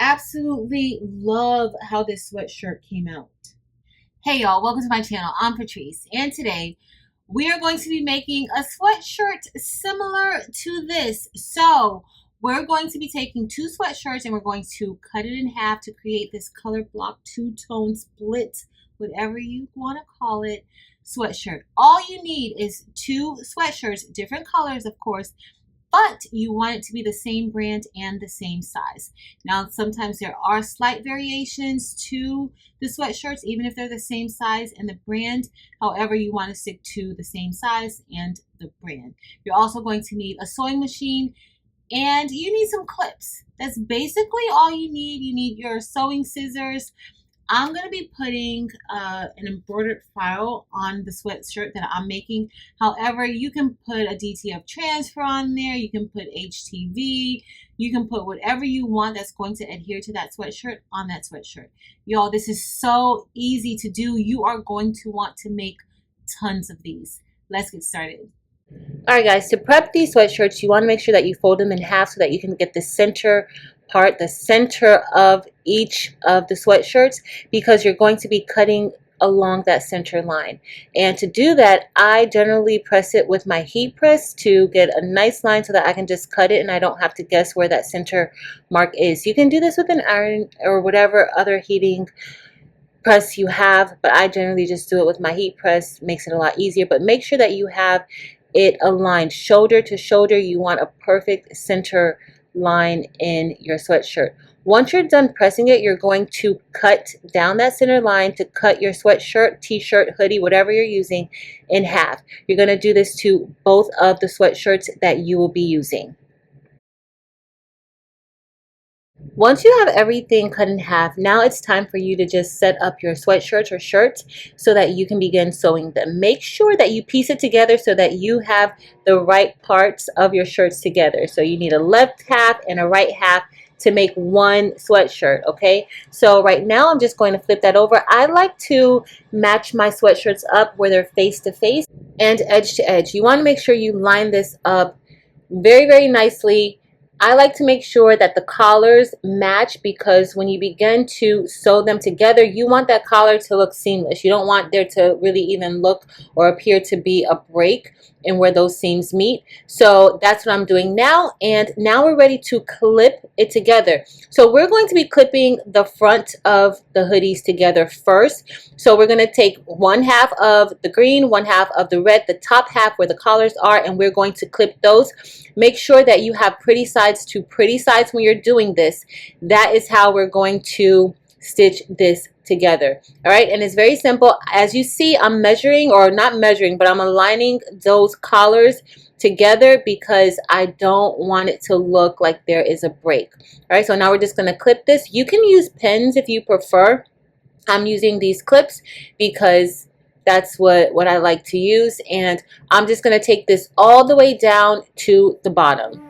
absolutely love how this sweatshirt came out. Hey y'all, welcome to my channel. I'm Patrice, and today we are going to be making a sweatshirt similar to this. So we're going to be taking two sweatshirts and we're going to cut it in half to create this color block two-tone split, whatever you want to call it, sweatshirt. All you need is two sweatshirts, different colors of course, but you want it to be the same brand and the same size. Now, sometimes there are slight variations to the sweatshirts, even if they're the same size and the brand. However, you want to stick to the same size and the brand. You're also going to need a sewing machine and you need some clips. That's basically all you need. You need your sewing scissors. I'm going to be putting an embroidered file on the sweatshirt that I'm making. However, you can put a DTF transfer on there. You can put HTV. You can put whatever you want that's going to adhere to that sweatshirt on that sweatshirt. Y'all, this is so easy to do. You are going to want to make tons of these. Let's get started. Alright guys, to prep these sweatshirts, you want to make sure that you fold them in half so that you can get the center part, the center of each of the sweatshirts, because you're going to be cutting along that center line. And to do that, I generally press it with my heat press to get a nice line so that I can just cut it and I don't have to guess where that center mark is. You can do this with an iron or whatever other heating press you have, but I generally just do it with my heat press. Makes it a lot easier, but make sure that you have it aligned shoulder to shoulder. You want a perfect center line in your sweatshirt. Once you're done pressing it, you're going to cut down that center line to cut your sweatshirt, t-shirt, hoodie, whatever you're using, in half. You're going to do this to both of the sweatshirts that you will be using. Once you have everything cut in half, now it's time for you to just set up your sweatshirts or shirts so that you can begin sewing them. Make sure that you piece it together so that you have the right parts of your shirts together. So you need a left half and a right half to make one sweatshirt, okay? So right now I'm just going to flip that over. I like to match my sweatshirts up where they're face to face and edge to edge. You want to make sure you line this up very, very nicely. I like to make sure that the collars match, because when you begin to sew them together, you want that collar to look seamless. You don't want there to really even look or appear to be a break in where those seams meet. So that's what I'm doing now. And now we're ready to clip it together. So we're going to be clipping the front of the hoodies together first. So we're going to take one half of the green, one half of the red, the top half where the collars are, and we're going to clip those. Make sure that you have pretty sides to pretty sides when you're doing this. That is how we're going to stitch this together. All right, and it's very simple. As you see, I'm measuring, or not measuring, but I'm aligning those collars together because I don't want it to look like there is a break. All right, so now we're just going to clip this. You can use pins if you prefer. I'm using these clips because that's what I like to use, and I'm just going to take this all the way down to the bottom.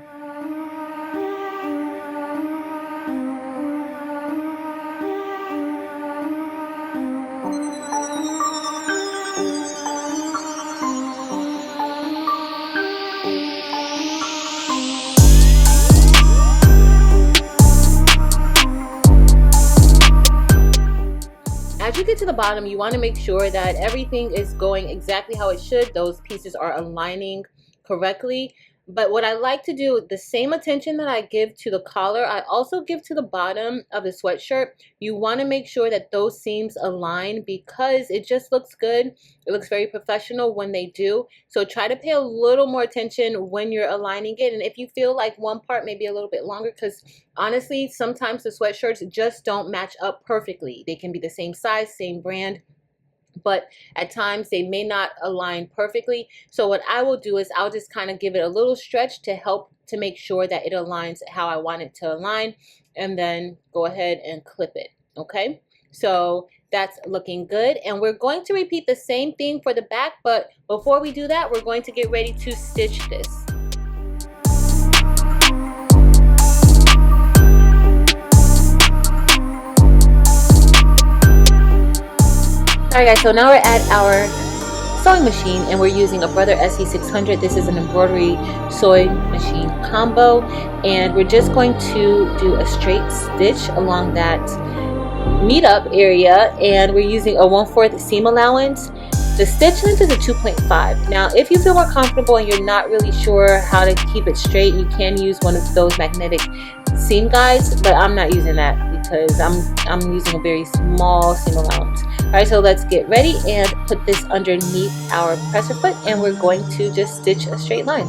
As you get to the bottom, you want to make sure that everything is going exactly how it should. Those pieces are aligning correctly. But what I like to do, the same attention that I give to the collar, I also give to the bottom of the sweatshirt. You want to make sure that those seams align because it just looks good. It looks very professional when they do. So try to pay a little more attention when you're aligning it. And if you feel like one part may be a little bit longer, because honestly, sometimes the sweatshirts just don't match up perfectly. They can be the same size, same brand, but at times they may not align perfectly. So what I will do is I'll just kind of give it a little stretch to help to make sure that it aligns how I want it to align, and then go ahead and clip it. Okay, so that's looking good, and we're going to repeat the same thing for the back, but before we do that, we're going to get ready to stitch this. Alright guys, so now we're at our sewing machine, and we're using a Brother SE600. This is an embroidery sewing machine combo, and we're just going to do a straight stitch along that meetup area, and we're using a 1/4 seam allowance. The stitch length is a 2.5. Now, if you feel more comfortable and you're not really sure how to keep it straight, you can use one of those magnetic seam guides, but I'm not using that because I'm using a very small seam allowance. All right, so let's get ready and put this underneath our presser foot, and we're going to just stitch a straight line.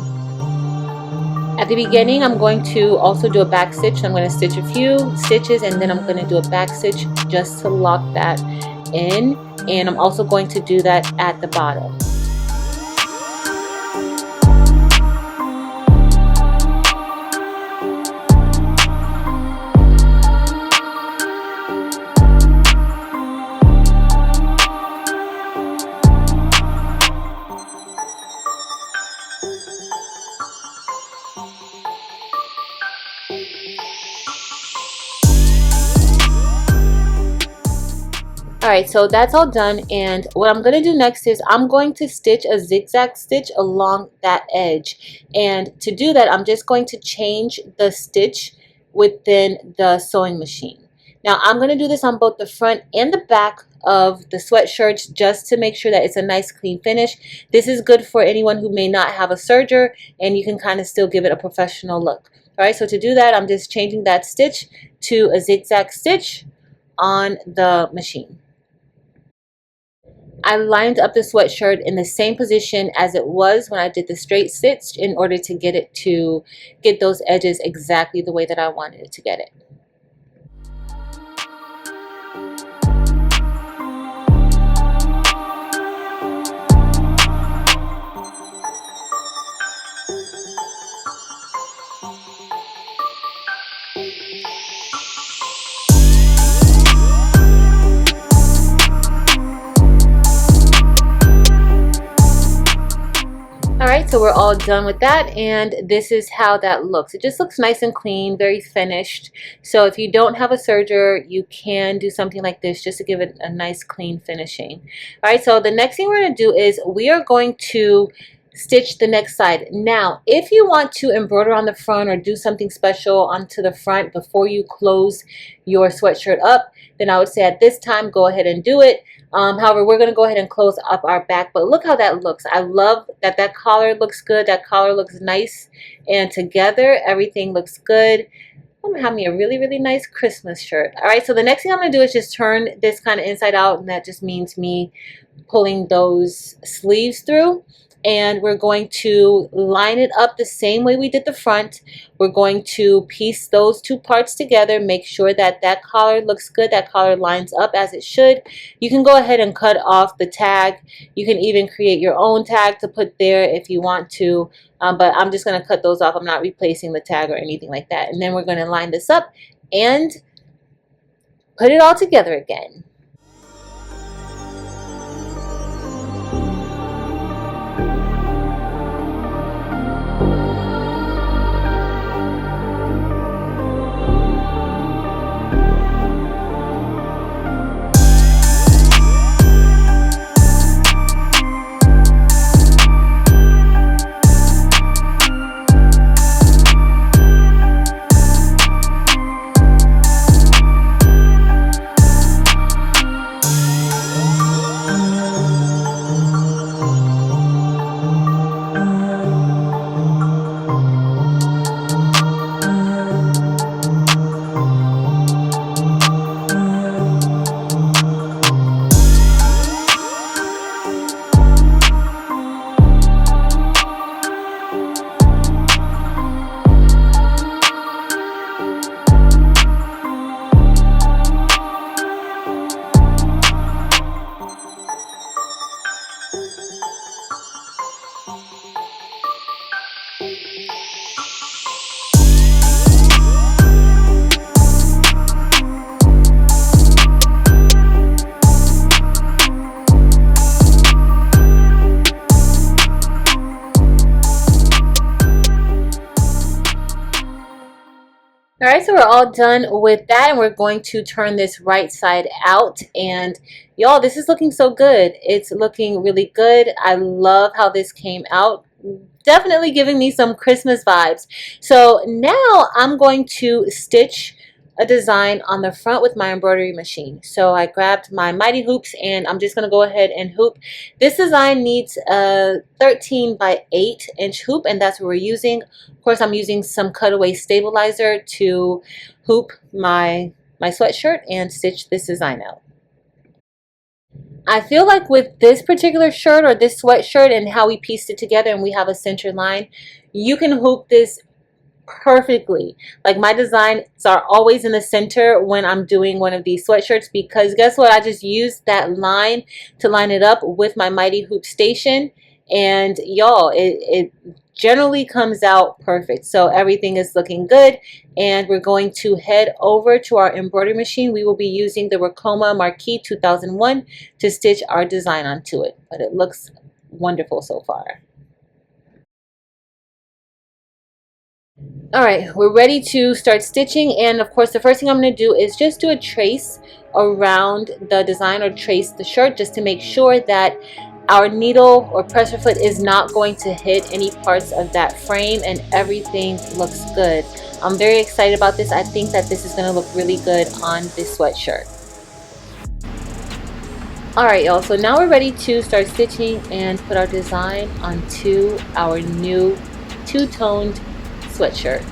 At the beginning, I'm going to also do a back stitch. I'm going to stitch a few stitches, and then I'm going to do a back stitch just to lock that in, and I'm also going to do that at the bottom. Alright, so that's all done, and what I'm going to do next is I'm going to stitch a zigzag stitch along that edge, and to do that I'm just going to change the stitch within the sewing machine. Now I'm going to do this on both the front and the back of the sweatshirts just to make sure that it's a nice clean finish. This is good for anyone who may not have a serger, and you can kind of still give it a professional look. Alright, so to do that I'm just changing that stitch to a zigzag stitch on the machine. I lined up the sweatshirt in the same position as it was when I did the straight stitch in order to get those edges exactly the way that I wanted it to get it. Alright, so we're all done with that, and this is how that looks. It just looks nice and clean, very finished. So if you don't have a serger, you can do something like this just to give it a nice clean finishing. Alright, so the next thing we're going to do is we are going to stitch the next side. Now, if you want to embroider on the front or do something special onto the front before you close your sweatshirt up, then I would say at this time go ahead and do it. However, we're going to go ahead and close up our back, but look how that looks. I love that that collar looks good. That collar looks nice, and together everything looks good. I'm gonna have me a really nice Christmas shirt. All right, so the next thing I'm gonna do is just turn this kind of inside out, and that just means me pulling those sleeves through. And we're going to line it up the same way we did the front. We're going to piece those two parts together, make sure that that collar looks good, that collar lines up as it should. You can go ahead and cut off the tag. You can even create your own tag to put there if you want to, but I'm just going to cut those off. I'm not replacing the tag or anything like that. And then we're going to line this up and put it all together again. Alright, so we're all done with that, and we're going to turn this right side out. And y'all, this is looking so good. It's looking really good. I love how this came out. Definitely giving me some Christmas vibes. So now I'm going to stitch a design on the front with my embroidery machine. So I grabbed my mighty hoops and I'm just going to go ahead and hoop. This design needs a 13 by 8 inch hoop, and that's what we're using. Of course, I'm using some cutaway stabilizer to hoop my sweatshirt and stitch this design out. I feel like with this particular shirt or this sweatshirt and how we pieced it together and we have a center line, you can hoop this perfectly. Like, my designs are always in the center when I'm doing one of these sweatshirts, because guess what? I just used that line to line it up with my mighty hoop station, and y'all, it generally comes out perfect. So everything is looking good, and we're going to head over to our embroidery machine. We will be using the Ricoma Marquee 2001 to stitch our design onto it, but it looks wonderful so far. All right, we're ready to start stitching, and of course the first thing I'm going to do is just do a trace around the design, or trace the shirt, just to make sure that our needle or presser foot is not going to hit any parts of that frame, and everything looks good. I'm very excited about this. I think that this is going to look really good on this sweatshirt. Alright y'all, so now we're ready to start stitching and put our design onto our new two-toned sweatshirt.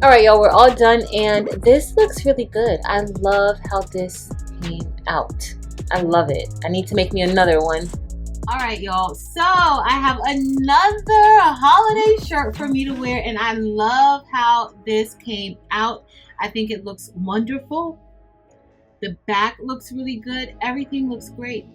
Alright y'all, we're all done, and this looks really good. I love how this came out. I love it. I need to make me another one. Alright y'all, so I have another holiday shirt for me to wear, and I love how this came out. I think it looks wonderful. The back looks really good. Everything looks great.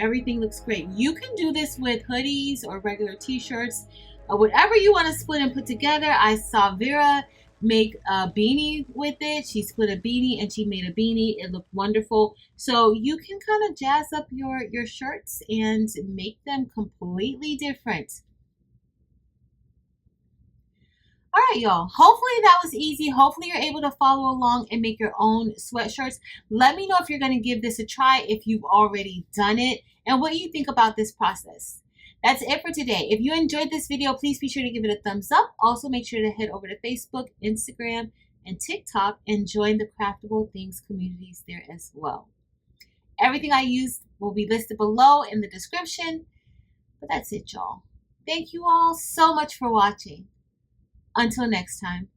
Everything looks great. You can do this with hoodies or regular t-shirts, or whatever you want to split and put together. I saw Vera make a beanie with it. She split a beanie and she made a beanie. It looked wonderful. So you can kind of jazz up your shirts and make them completely different. All right, y'all. Hopefully that was easy. Hopefully you're able to follow along and make your own sweatshirts. Let me know if you're going to give this a try, if you've already done it, and what you think about this process. That's it for today. If you enjoyed this video, please be sure to give it a thumbs up. Also, make sure to head over to Facebook, Instagram, and TikTok and join the Craftable Things communities there as well. Everything I used will be listed below in the description. But that's it, y'all. Thank you all so much for watching. Until next time.